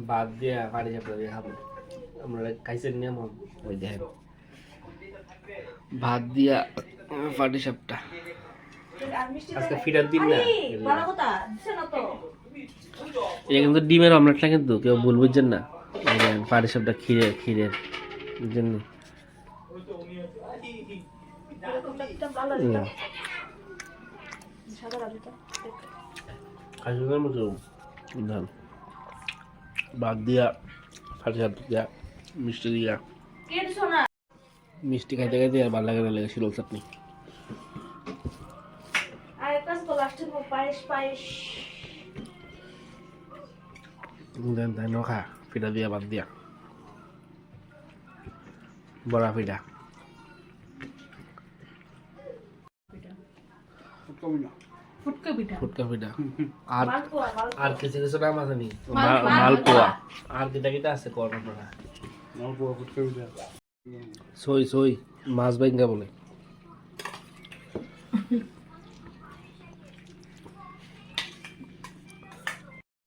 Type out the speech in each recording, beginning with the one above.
বাদ দিয়া পানি চাপড়া দিয়ে খাবো আমরা খাইছেন নিয়ম ওই দেখেন ভাত দিয়া পাটি সাপটা আজকে ফিডার দিন না এটা কিন্তু ডিমের অমলেটটা কিন্তু কেউ ভুল বুঝছেন না পাটি সাপটা ক্ষীরের বুঝছেন খাইছেন মতো ধান ভাত দিয়া পাটি সাপটা দিয়া মিষ্টি দিয়া মিষ্টি খাইতে খাইতে আর ভালো লাগে না লেগে শিলল চাটনি দেন তাই নখা পিঠা দিয়া বাদ দিয়া বড়া পিঠা ফুটকা পিঠা আর আর কিছু কিছু নাম আছে নি মালপোয়া আর কিটা কিটা আছে কর আপনারা মালপোয়া ফুটকা পিঠা সই সই মাছ বাইঙ্গা বলে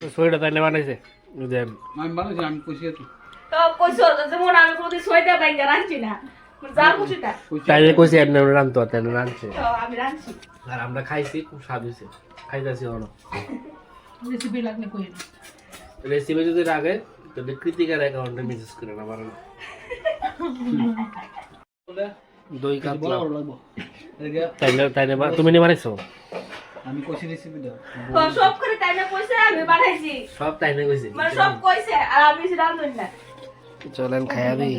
সইটা তাইলে বানাইছে দেন আমি বানাইছি আমি কইছি তো কইছো যেমন আমি কোনদিন সইটা বাইঙ্গা রাখছি না যা খুশিটা তাইলে কইছি আপনি রান্তো তাইলে রাঁধছে তো আমি রাখছি আর আমরা খাইছি খুব স্বাদ হয়েছে খাইতেছি হলো রেসিপি লাগলে কই রেসিপি যদি লাগে তাহলে কৃতিকার অ্যাকাউন্টে মেসেজ করে না পারেন দই কাতলা তাইলে তাইলে তুমি নি বানাইছো আমি কইছি রেসিপি দাও সব করে তাইলে কইছে আমি বানাইছি সব তাইলে কইছি মানে সব কইছে আর আমি সেটা জানি না চলেন খাইয়া দিই